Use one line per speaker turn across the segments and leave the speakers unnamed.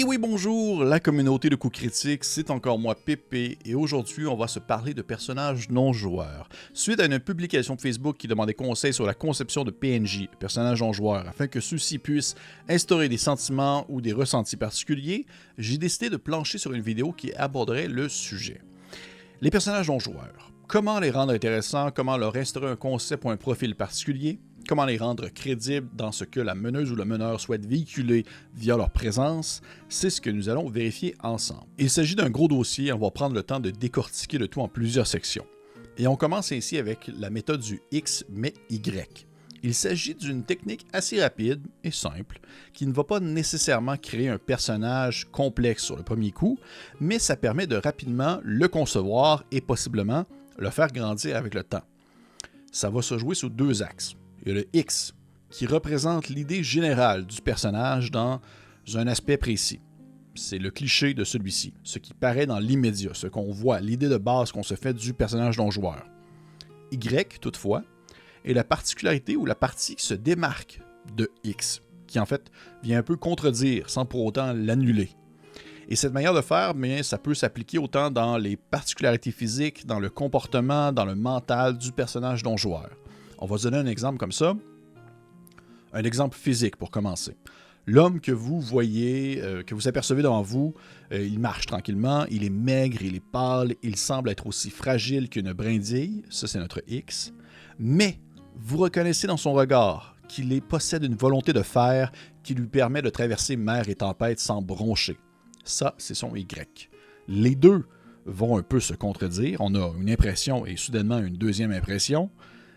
Et oui, bonjour, la communauté de coups critiques, c'est encore moi Pépé, et aujourd'hui on va se parler de personnages non joueurs. Suite à une publication Facebook qui demandait conseil sur la conception de PNJ, personnages non joueurs, afin que ceux-ci puissent instaurer des sentiments ou des ressentis particuliers, j'ai décidé de plancher sur une vidéo qui aborderait le sujet. Les personnages non joueurs. Comment les rendre intéressants, comment leur instaurer un concept ou un profil particulier, comment les rendre crédibles dans ce que la meneuse ou le meneur souhaite véhiculer via leur présence, c'est ce que nous allons vérifier ensemble. Il s'agit d'un gros dossier, on va prendre le temps de décortiquer le tout en plusieurs sections. Et on commence ainsi avec la méthode du X mais Y. Il s'agit d'une technique assez rapide et simple, qui ne va pas nécessairement créer un personnage complexe sur le premier coup, mais ça permet de rapidement le concevoir et possiblement le faire grandir avec le temps. Ça va se jouer sur deux axes. Il y a le X, qui représente l'idée générale du personnage dans un aspect précis. C'est le cliché de celui-ci, ce qui paraît dans l'immédiat, ce qu'on voit, l'idée de base qu'on se fait du personnage non-joueur. Y, toutefois, est la particularité ou la partie qui se démarque de X, qui en fait vient un peu contredire sans pour autant l'annuler. Et cette manière de faire, bien, ça peut s'appliquer autant dans les particularités physiques, dans le comportement, dans le mental du personnage non-joueur. On va se donner un exemple comme ça. Un exemple physique pour commencer. L'homme que vous voyez, que vous apercevez devant vous, il marche tranquillement, il est maigre, il est pâle, il semble être aussi fragile qu'une brindille, ça c'est notre X, mais vous reconnaissez dans son regard qu'il possède une volonté de faire qui lui permet de traverser mer et tempête sans broncher. Ça, c'est son Y. Les deux vont un peu se contredire, on a une impression et soudainement une deuxième impression,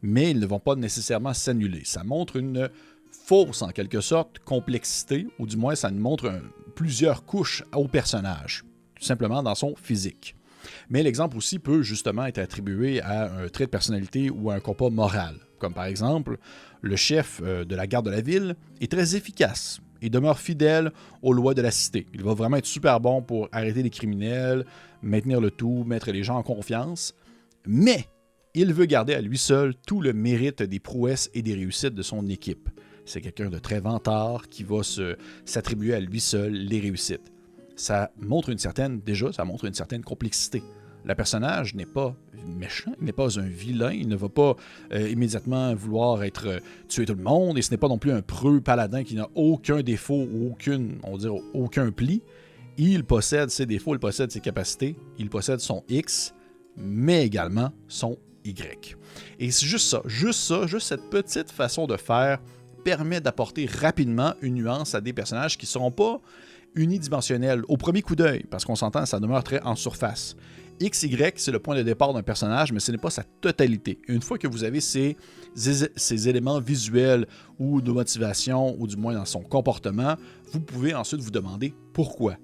mais ils ne vont pas nécessairement s'annuler. Ça montre une fausse, en quelque sorte, complexité, ou du moins ça nous montre plusieurs couches au personnage, tout simplement dans son physique. Mais l'exemple aussi peut justement être attribué à un trait de personnalité ou à un compas moral, comme par exemple, le chef de la garde de la ville est très efficace et demeure fidèle aux lois de la cité. Il va vraiment être super bon pour arrêter les criminels, maintenir le tout, mettre les gens en confiance, mais il veut garder à lui seul tout le mérite des prouesses et des réussites de son équipe. C'est quelqu'un de très vantard qui va s'attribuer à lui seul les réussites. Ça montre une certaine complexité. Le personnage n'est pas méchant, il n'est pas un vilain, il ne va pas immédiatement vouloir tuer tout le monde, et ce n'est pas non plus un preux paladin qui n'a aucun défaut ou aucun pli. Il possède ses défauts, il possède ses capacités, il possède son X, mais également son Y. Et c'est juste cette petite façon de faire permet d'apporter rapidement une nuance à des personnages qui ne seront pas unidimensionnels au premier coup d'œil, parce qu'on s'entend, ça demeure très en surface. XY, c'est le point de départ d'un personnage, mais ce n'est pas sa totalité. Une fois que vous avez ces éléments visuels ou de motivation, ou du moins dans son comportement, vous pouvez ensuite vous demander pourquoi.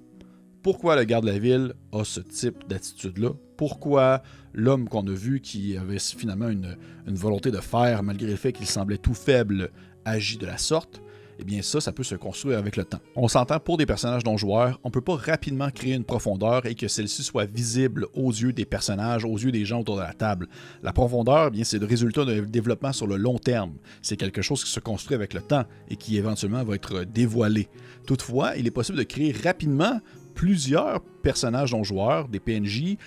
Pourquoi le garde de la ville a ce type d'attitude-là? Pourquoi l'homme qu'on a vu qui avait finalement une volonté de faire, malgré le fait qu'il semblait tout faible, agit de la sorte? Eh bien ça peut se construire avec le temps. On s'entend, pour des personnages non-joueurs, on ne peut pas rapidement créer une profondeur et que celle-ci soit visible aux yeux des personnages, aux yeux des gens autour de la table. La profondeur, bien, c'est le résultat d'un développement sur le long terme. C'est quelque chose qui se construit avec le temps et qui éventuellement va être dévoilé. Toutefois, il est possible de créer rapidement plusieurs personnages non-joueurs, des PNJ,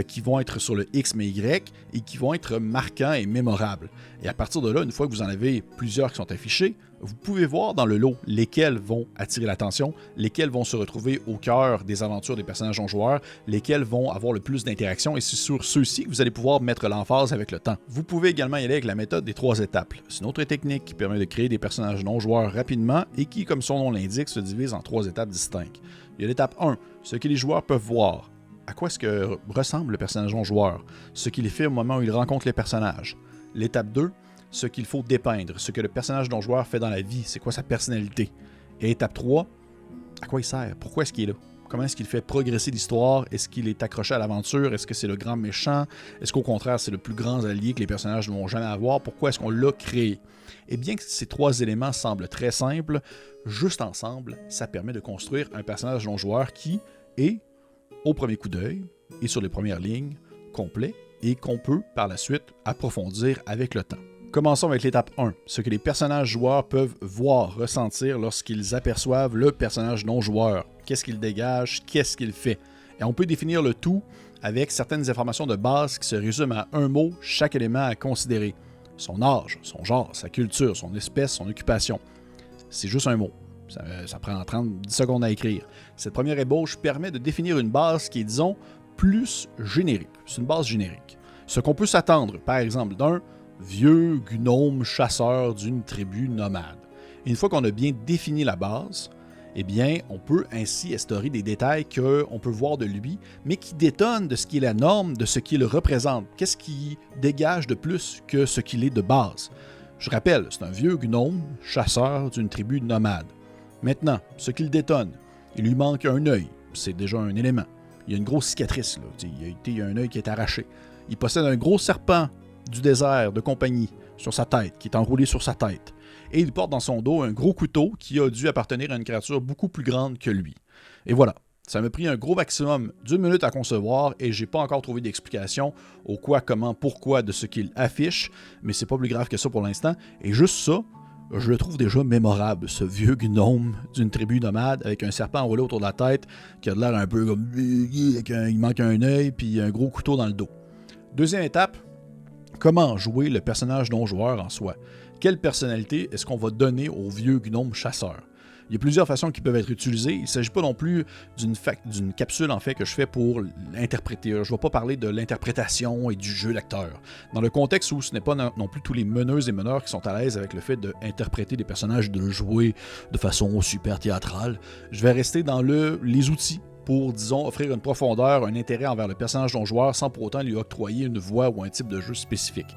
qui vont être sur le X mais Y et qui vont être marquants et mémorables. Et à partir de là, une fois que vous en avez plusieurs qui sont affichés, vous pouvez voir dans le lot lesquels vont attirer l'attention, lesquels vont se retrouver au cœur des aventures des personnages non-joueurs, lesquels vont avoir le plus d'interactions, et c'est sur ceux-ci que vous allez pouvoir mettre l'emphase avec le temps. Vous pouvez également y aller avec la méthode des 3 étapes. C'est une autre technique qui permet de créer des personnages non-joueurs rapidement et qui, comme son nom l'indique, se divise en 3 étapes distinctes. Il y a l'étape 1, ce que les joueurs peuvent voir. À quoi est-ce que ressemble le personnage non-joueur? Ce qu'il fait au moment où il rencontre les personnages. L'étape 2, ce qu'il faut dépeindre, ce que le personnage non-joueur fait dans la vie, c'est quoi sa personnalité. Et étape 3, à quoi il sert? Pourquoi est-ce qu'il est là? Comment est-ce qu'il fait progresser l'histoire? Est-ce qu'il est accroché à l'aventure? Est-ce que c'est le grand méchant? Est-ce qu'au contraire, c'est le plus grand allié que les personnages ne vont jamais avoir? Pourquoi est-ce qu'on l'a créé? Et bien que ces 3 éléments semblent très simples, juste ensemble, ça permet de construire un personnage non-joueur qui est, au premier coup d'œil et sur les premières lignes, complet et qu'on peut par la suite approfondir avec le temps. Commençons avec l'étape 1, ce que les personnages joueurs peuvent voir, ressentir lorsqu'ils aperçoivent le personnage non-joueur. Qu'est-ce qu'il dégage, qu'est-ce qu'il fait. Et on peut définir le tout avec certaines informations de base qui se résument à un mot, chaque élément à considérer. Son âge, son genre, sa culture, son espèce, son occupation. C'est juste un mot. Ça prend 30 secondes à écrire. Cette première ébauche permet de définir une base qui est, disons, plus générique. C'est une base générique. Ce qu'on peut s'attendre, par exemple, d'un vieux gnome chasseur d'une tribu nomade. Et une fois qu'on a bien défini la base, eh bien, on peut ainsi instaurer des détails qu'on peut voir de lui, mais qui détonnent de ce qui est la norme, de ce qu'il représente. Qu'est-ce qui dégage de plus que ce qu'il est de base? Je rappelle, c'est un vieux gnome chasseur d'une tribu nomade. Maintenant, ce qu'il détonne, il lui manque un œil, c'est déjà un élément. Il y a une grosse cicatrice, là. Il y a un œil qui est arraché. Il possède un gros serpent du désert de compagnie sur sa tête, qui est enroulé sur sa tête. Et il porte dans son dos un gros couteau qui a dû appartenir à une créature beaucoup plus grande que lui. Et voilà, ça m'a pris un gros maximum d'1 minute à concevoir et j'ai pas encore trouvé d'explication au quoi, comment, pourquoi de ce qu'il affiche, mais c'est pas plus grave que ça pour l'instant. Et juste ça, je le trouve déjà mémorable, ce vieux gnome d'une tribu nomade avec un serpent enroulé autour de la tête qui a de l'air un peu comme... il manque un œil puis un gros couteau dans le dos. Deuxième étape, comment jouer le personnage non-joueur en soi? Quelle personnalité est-ce qu'on va donner au vieux gnome chasseur? Il y a plusieurs façons qui peuvent être utilisées. Il ne s'agit pas non plus d'une capsule en fait que je fais pour l'interpréter. Je ne vais pas parler de l'interprétation et du jeu d'acteur. Dans le contexte où ce n'est pas non plus tous les meneuses et meneurs qui sont à l'aise avec le fait d'interpréter des personnages, de jouer de façon super théâtrale, je vais rester dans les outils pour, disons, offrir une profondeur, un intérêt envers le personnage non-joueur sans pour autant lui octroyer une voix ou un type de jeu spécifique.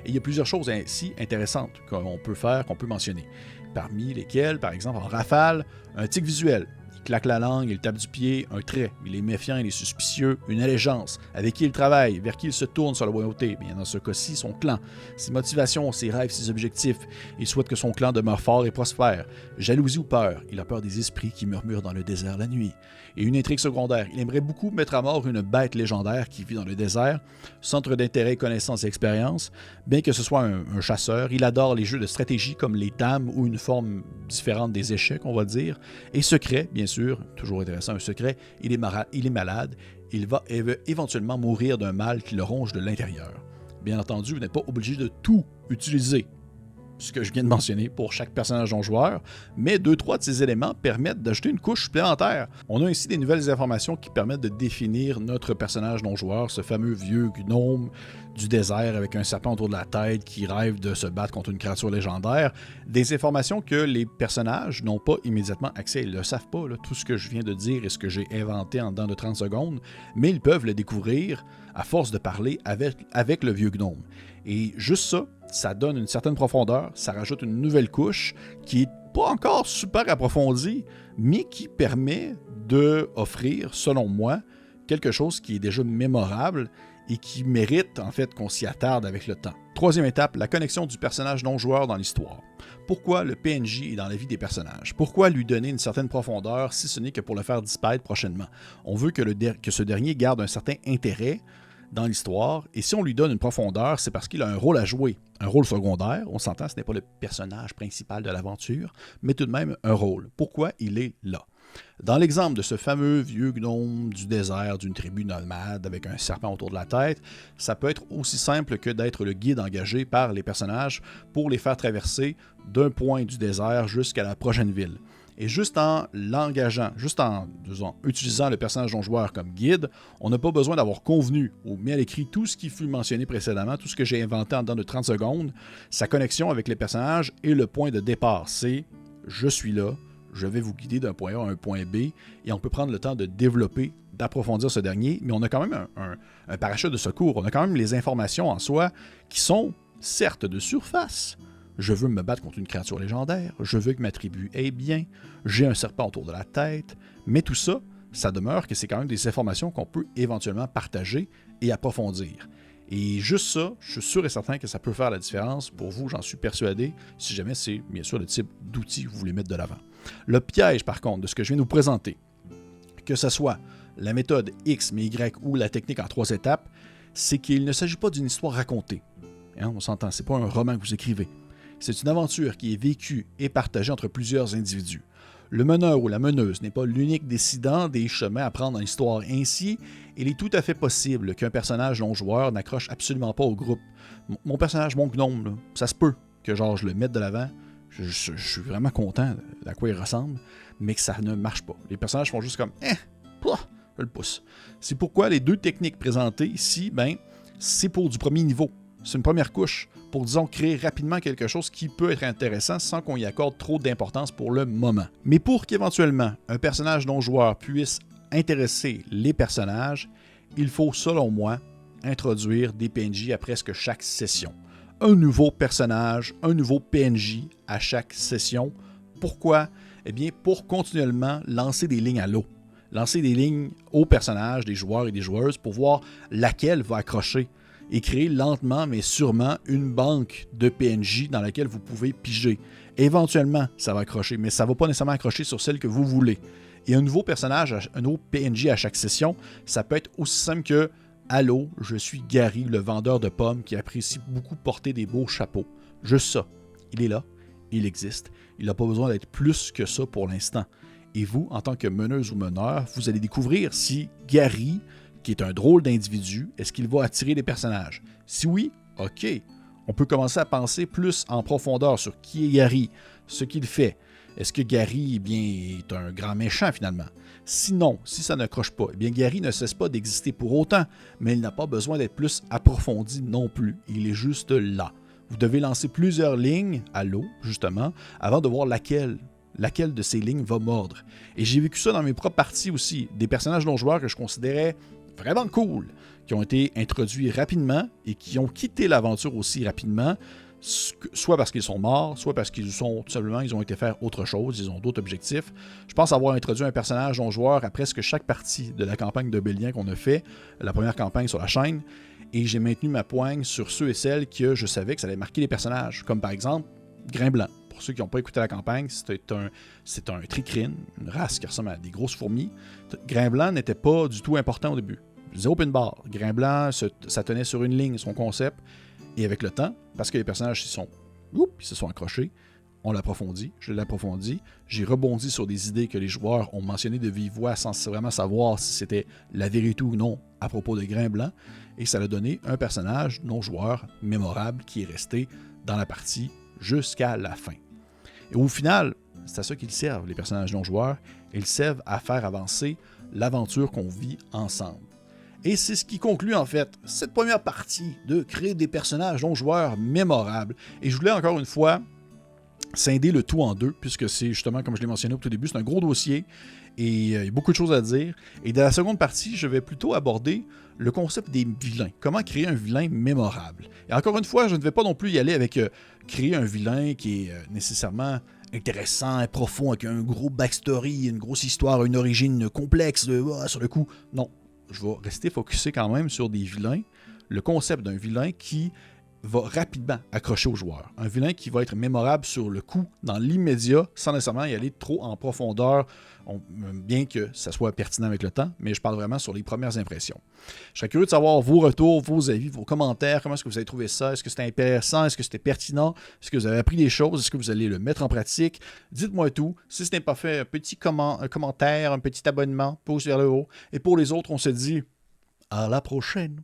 Et il y a plusieurs choses ainsi intéressantes qu'on peut faire, qu'on peut mentionner. Parmi lesquelles, par exemple, en rafale, un tic visuel. Il claque la langue, il tape du pied, un trait. Il est méfiant, il est suspicieux, une allégeance. Avec qui il travaille, vers qui il se tourne sur la loyauté. Bien, dans ce cas-ci, son clan. Ses motivations, ses rêves, ses objectifs. Il souhaite que son clan demeure fort et prospère. Jalousie ou peur. Il a peur des esprits qui murmurent dans le désert la nuit. Et une intrigue secondaire. Il aimerait beaucoup mettre à mort une bête légendaire qui vit dans le désert. Centre d'intérêt, connaissances et expérience. Bien que ce soit un chasseur, il adore les jeux de stratégie comme les dames ou une forme différente des échecs, on va dire. Et secret, bien sûr, toujours intéressant, un secret, il est malade, il va éventuellement mourir d'un mal qui le ronge de l'intérieur. Bien entendu, vous n'êtes pas obligé de tout utiliser, ce que je viens de mentionner pour chaque personnage non-joueur, mais 2-3 de ces éléments permettent d'ajouter une couche supplémentaire. On a ainsi des nouvelles informations qui permettent de définir notre personnage non-joueur, ce fameux vieux gnome du désert avec un serpent autour de la tête qui rêve de se battre contre une créature légendaire. Des informations que les personnages n'ont pas immédiatement accès. Ils ne le savent pas, là, tout ce que je viens de dire et ce que j'ai inventé en dedans de 30 secondes, mais ils peuvent le découvrir à force de parler avec le vieux gnome. Et juste ça donne une certaine profondeur, ça rajoute une nouvelle couche qui n'est pas encore super approfondie, mais qui permet d'offrir, selon moi, quelque chose qui est déjà mémorable et qui mérite en fait qu'on s'y attarde avec le temps. Troisième étape, la connexion du personnage non-joueur dans l'histoire. Pourquoi le PNJ est dans la vie des personnages? Pourquoi lui donner une certaine profondeur si ce n'est que pour le faire disparaître prochainement? On veut que ce dernier garde un certain intérêt dans l'histoire, et si on lui donne une profondeur, c'est parce qu'il a un rôle à jouer, un rôle secondaire, on s'entend, ce n'est pas le personnage principal de l'aventure, mais tout de même un rôle. Pourquoi il est là? Dans l'exemple de ce fameux vieux gnome du désert d'une tribu nomade avec un serpent autour de la tête, ça peut être aussi simple que d'être le guide engagé par les personnages pour les faire traverser d'un point du désert jusqu'à la prochaine ville. Et juste en l'engageant, juste en utilisant le personnage non-joueur comme guide, on n'a pas besoin d'avoir convenu ou mis à l'écrit tout ce qui fut mentionné précédemment, tout ce que j'ai inventé en dedans de 30 secondes. Sa connexion avec les personnages et le point de départ, c'est « je suis là ». Je vais vous guider d'un point A à un point B, et on peut prendre le temps de développer, d'approfondir ce dernier, mais on a quand même un parachute de secours, on a quand même les informations en soi qui sont, certes, de surface. Je veux me battre contre une créature légendaire, je veux que ma tribu aille bien, j'ai un serpent autour de la tête, mais tout ça, ça demeure que c'est quand même des informations qu'on peut éventuellement partager et approfondir. Et juste ça, je suis sûr et certain que ça peut faire la différence pour vous, j'en suis persuadé, si jamais c'est bien sûr le type d'outil que vous voulez mettre de l'avant. Le piège, par contre, de ce que je viens de vous présenter, que ce soit la méthode X mais Y ou la technique en 3 étapes, c'est qu'il ne s'agit pas d'une histoire racontée. Hein, on s'entend, c'est pas un roman que vous écrivez. C'est une aventure qui est vécue et partagée entre plusieurs individus. Le meneur ou la meneuse n'est pas l'unique décidant des chemins à prendre dans l'histoire. Ainsi, il est tout à fait possible qu'un personnage non-joueur n'accroche absolument pas au groupe. Mon personnage, mon gnome, là, ça se peut que genre, je le mette de l'avant. Je suis vraiment content à quoi il ressemble, mais que ça ne marche pas. Les personnages font juste comme « je le pousse ». C'est pourquoi les deux techniques présentées ici, c'est pour du premier niveau. C'est une première couche pour, disons, créer rapidement quelque chose qui peut être intéressant sans qu'on y accorde trop d'importance pour le moment. Mais pour qu'éventuellement un personnage non-joueur puisse intéresser les personnages, il faut, selon moi, introduire des PNJ à presque chaque session. Un nouveau personnage, un nouveau PNJ à chaque session. Pourquoi? Eh bien, pour continuellement lancer des lignes à l'eau. Lancer des lignes aux personnages, des joueurs et des joueuses pour voir laquelle va accrocher et créer lentement mais sûrement une banque de PNJ dans laquelle vous pouvez piger. Éventuellement, ça va accrocher, mais ça ne va pas nécessairement accrocher sur celle que vous voulez. Et un nouveau personnage, un nouveau PNJ à chaque session, ça peut être aussi simple que « Allô, je suis Gary, le vendeur de pommes qui apprécie beaucoup porter des beaux chapeaux. » Juste ça. Il est là, il existe. Il n'a pas besoin d'être plus que ça pour l'instant. Et vous, en tant que meneuse ou meneur, vous allez découvrir si Gary, qui est un drôle d'individu, est-ce qu'il va attirer des personnages? Si oui, OK. On peut commencer à penser plus en profondeur sur qui est Gary, ce qu'il fait. Est-ce que Gary est un grand méchant finalement? Sinon, si ça ne croche pas, Gary ne cesse pas d'exister pour autant, mais il n'a pas besoin d'être plus approfondi non plus. Il est juste là. Vous devez lancer plusieurs lignes à l'eau, justement, avant de voir laquelle de ces lignes va mordre. Et j'ai vécu ça dans mes propres parties aussi. Des personnages non-joueurs que je considérais vraiment cool, qui ont été introduits rapidement et qui ont quitté l'aventure aussi rapidement, soit parce qu'ils sont morts, soit parce qu'ils sont tout simplement ils ont été faire autre chose, ils ont d'autres objectifs. Je pense avoir introduit un personnage non-joueur à presque chaque partie de la campagne de Bélien qu'on a fait, la première campagne sur la chaîne, et j'ai maintenu ma poigne sur ceux et celles que je savais que ça allait marquer les personnages, comme par exemple Grimblanc. Pour ceux qui n'ont pas écouté la campagne, c'est un tricrine, une race qui ressemble à des grosses fourmis. Grimblanc n'était pas du tout important au début. Zéro pin bar. Grimblanc, ça tenait sur une ligne, son concept. Et avec le temps, parce que les personnages se sont accrochés, on l'approfondit, je l'ai approfondi, j'ai rebondi sur des idées que les joueurs ont mentionnées de vive voix sans vraiment savoir si c'était la vérité ou non à propos de Grimblanc, et ça a donné un personnage non-joueur mémorable qui est resté dans la partie jusqu'à la fin. Et au final, c'est à ça qu'ils servent, les personnages non-joueurs. Ils servent à faire avancer l'aventure qu'on vit ensemble. Et c'est ce qui conclut en fait cette première partie de créer des personnages non-joueurs mémorables. Et je voulais encore une fois scinder le tout en deux, puisque c'est justement, comme je l'ai mentionné au tout début, c'est un gros dossier et il y a beaucoup de choses à dire. Et dans la seconde partie, je vais plutôt aborder le concept des vilains. Comment créer un vilain mémorable. Et encore une fois, je ne vais pas non plus y aller avec créer un vilain qui est nécessairement intéressant et profond, avec un gros backstory, une grosse histoire, une origine complexe sur le coup. Non, je vais rester focusé quand même sur des vilains, le concept d'un vilain qui va rapidement accrocher aux joueurs. Un vilain qui va être mémorable sur le coup, dans l'immédiat, sans nécessairement y aller trop en profondeur, bien que ça soit pertinent avec le temps, mais je parle vraiment sur les premières impressions. Je serais curieux de savoir vos retours, vos avis, vos commentaires, comment est-ce que vous avez trouvé ça, est-ce que c'était intéressant, est-ce que c'était pertinent, est-ce que vous avez appris des choses, est-ce que vous allez le mettre en pratique, dites-moi tout. Si ce n'est pas fait, un petit commentaire, un petit abonnement, pouce vers le haut, et pour les autres, on se dit à la prochaine.